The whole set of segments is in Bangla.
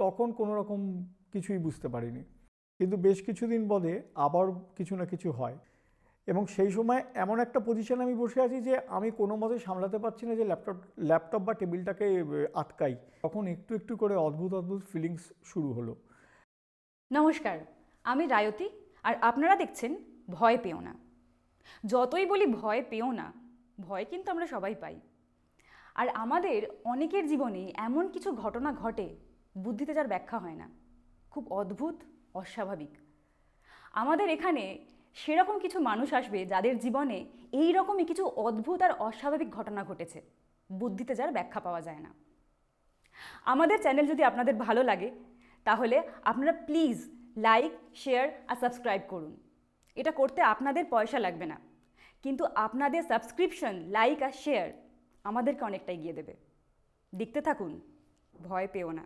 তখন কোনো রকম কিছুই বুঝতে পারিনি, কিন্তু বেশ কিছুদিন বাদে আবার কিছু না কিছু হয় এবং সেই সময় এমন একটা পজিশনে আমি বসে আছি যে আমি কোনো মতে সামলাতে পারছি না যে ল্যাপটপ বা টেবিলটাকে আটকাই। তখন একটু একটু করে অদ্ভুত অদ্ভুত ফিলিংস শুরু হলো। নমস্কার, আমি রায়তী আর আপনারা দেখছেন ভয় পেও না। যতই বলি ভয় পেও না, ভয় কিন্তু আমরা সবাই পাই। আর আমাদের অনেকের জীবনে এমন কিছু ঘটনা ঘটে বুদ্ধিতে যার ব্যাখ্যা হয় না, খুব অদ্ভুত, অস্বাভাবিক। আমাদের এখানে সেরকম কিছু মানুষ আসবে যাদের জীবনে এই রকমই কিছু অদ্ভুত আর অস্বাভাবিক ঘটনা ঘটেছে, বুদ্ধিতে যার ব্যাখ্যা পাওয়া যায় না। আমাদের চ্যানেল যদি আপনাদের ভালো লাগে তাহলে আপনারা প্লিজ লাইক, শেয়ার আর সাবস্ক্রাইব করুন। এটা করতে আপনাদের পয়সা লাগবে না, কিন্তু আপনাদের সাবস্ক্রিপশন, লাইক আর শেয়ার আমাদেরকে অনেকটা এগিয়ে দেবে। দেখতে থাকুন, ভয় পেও না।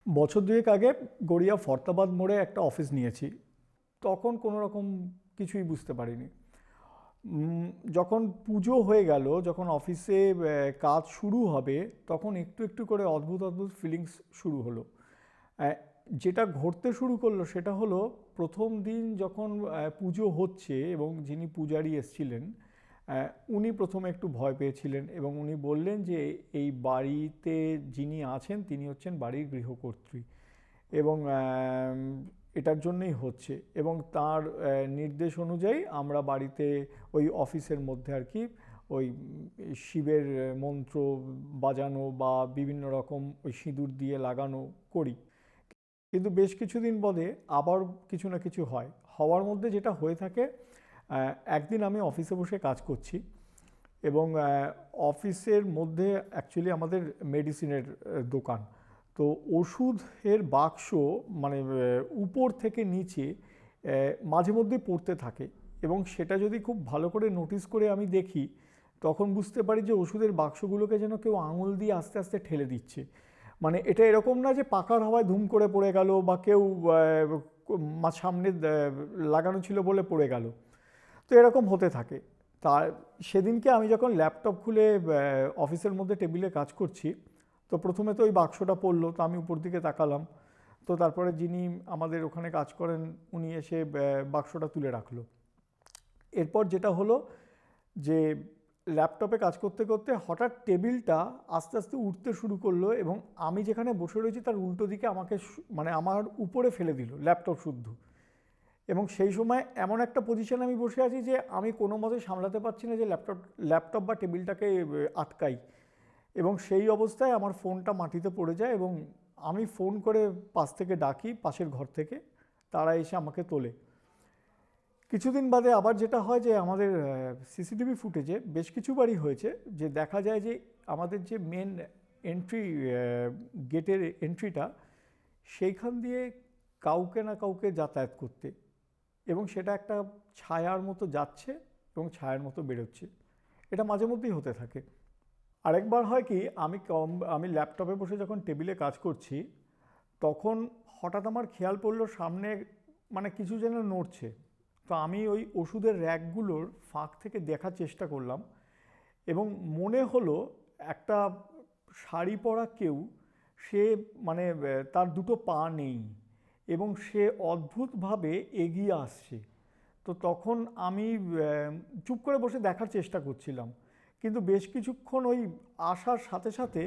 বছর দুয়েক আগে গড়িয়া ফরতাবাদ মোড়ে একটা অফিস নিয়েছি। তখন কোনো রকম কিছুই বুঝতে পারিনি। যখন পুজো হয়ে গেল, যখন অফিসে কাজ শুরু হবে, তখন একটু একটু করে অদ্ভুত অদ্ভুত ফিলিংস শুরু হলো। যেটা ঘটতে শুরু করলো সেটা হলো, প্রথম দিন যখন পুজো হচ্ছে এবং যিনি পূজারী এসেছিলেন উনি প্রথমে একটু ভয় পেয়েছিলেন এবং উনি বললেন যে এই বাড়িতে যিনি আছেন তিনি হচ্ছেন বাড়ির গৃহকর্ত্রী এবং এটার জন্যই হচ্ছে, এবং তার নির্দেশ অনুযায়ী আমরা বাড়িতে ওই অফিসের মধ্যে আর কি ওই শিবের মন্ত্র বাজানো বা বিভিন্ন রকম ওই সিঁদুর দিয়ে লাগানো করি। কিন্তু বেশ কিছুদিন বাদে আবার কিছু না কিছু হয়। হওয়ার মধ্যে যেটা হয়ে থাকে, একদিন আমি অফিসে বসে কাজ করছি এবং অফিসের মধ্যে অ্যাকচুয়ালি আমাদের মেডিসিনের দোকান, তো ওষুধের বাক্স মানে উপর থেকে নিচে মাঝে মধ্যেই পড়তে থাকে এবং সেটা যদি খুব ভালো করে নোটিস করে আমি দেখি, তখন বুঝতে পারি যে ওষুধের বাক্সগুলোকে যেন কেউ আঙুল দিয়ে আস্তে আস্তে ঠেলে দিচ্ছে। মানে এটা এরকম না যে পাকার হাওয়ায় ধুম করে পড়ে গেল বা কেউ সামনে লাগানো ছিল বলে পড়ে গেল, তো এরকম হতে থাকে। তা সেদিনকে আমি যখন ল্যাপটপ খুলে অফিসের মধ্যে টেবিলে কাজ করছি, তো প্রথমে তো ওই বাক্সটা পড়লো, তো আমি উপর দিকে তাকালাম, তো তারপরে যিনি আমাদের ওখানে কাজ করেন উনি এসে বাক্সটা তুলে রাখলো। এরপর যেটা হলো যে ল্যাপটপে কাজ করতে করতে হঠাৎ টেবিলটা আস্তে আস্তে উঠতে শুরু করলো এবং আমি যেখানে বসে রয়েছি তার উল্টো দিকে আমাকে মানে আমার উপরে ফেলে দিল ল্যাপটপ শুদ্ধ। এবং সেই সময় এমন একটা পজিশনে আমি বসে আছি যে আমি কোনো মতে সামলাতে পারছি না যে ল্যাপটপ বা টেবিলটাকে আটকাই, এবং সেই অবস্থায় আমার ফোনটা মাটিতে পড়ে যায় এবং আমি ফোন করে পাশ থেকে ডাকি, পাশের ঘর থেকে, তারা এসে আমাকে তোলে। কিছুদিন বাদে আবার যেটা হয় যে আমাদের সিসিটিভি ফুটেজে বেশ কিছুবারই হয়েছে যে দেখা যায় যে আমাদের যে মেন এন্ট্রি, গেটের এন্ট্রিটা, সেইখান দিয়ে কাউকে না কাউকে যাতায়াত করতে, এবং সেটা একটা ছায়ার মতো যাচ্ছে এবং ছায়ার মতো বেরোচ্ছে। এটা মাঝে মধ্যেই হতে থাকে। আরেকবার হয় কি, আমি ল্যাপটপে বসে যখন টেবিলে কাজ করছি, তখন হঠাৎ আমার খেয়াল পড়লো সামনে মানে কিছু যেন নড়ছে। তো আমি ওই ওষুধের র্যাকগুলোর ফাঁক থেকে দেখার চেষ্টা করলাম এবং মনে হলো একটা শাড়ি পরা কেউ, সে মানে তার দুটো পা নেই এবং সে অদ্ভুতভাবে এগিয়ে আসছে। তো তখন আমি চুপ করে বসে দেখার চেষ্টা করছিলাম, কিন্তু বেশ কিছুক্ষণ ওই আসার সাথে সাথে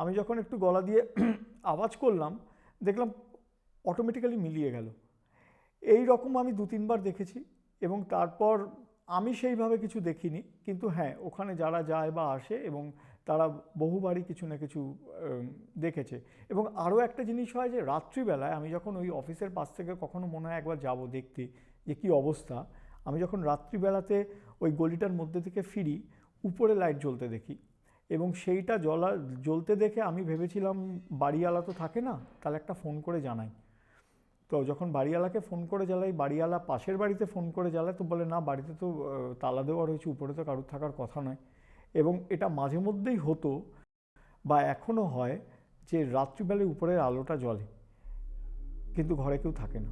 আমি যখন একটু গলা দিয়ে আওয়াজ করলাম, দেখলাম অটোমেটিক্যালি মিলিয়ে গেল। এই রকম আমি 2-3 বার দেখেছি এবং তারপর আমি সেইভাবে কিছু দেখিনি, কিন্তু হ্যাঁ ওখানে যারা যায় বা আসে এবং তারা বহুবারই কিছু না কিছু দেখেছে। এবং আরও একটা জিনিস হয় যে রাত্রিবেলায় আমি যখন ওই অফিসের পাশ থেকে কখনো মনে হয় একবার যাব দেখতে যে কী অবস্থা, আমি যখন রাত্রিবেলাতে ওই গলিটার মধ্যে থেকে ফিরি, উপরে লাইট জ্বলতে দেখি এবং সেইটা জ্বলতে দেখে আমি ভেবেছিলাম বাড়িওয়ালা তো থাকে না, তাহলে একটা ফোন করে জানাই। তো যখন বাড়িওয়ালাকে ফোন করে জ্বালাই, বাড়িওয়ালা পাশের বাড়িতে ফোন করে জ্বালায়, তো বলে না বাড়িতে তো তালা দেওয়া রয়েছে, উপরে তো কারুর থাকার কথা নয়। এবং এটা মাঝে মধ্যেই হতো বা এখনও হয় যে রাত্রিবেলায় উপরের আলোটা জ্বলে কিন্তু ঘরে কেউ থাকে না।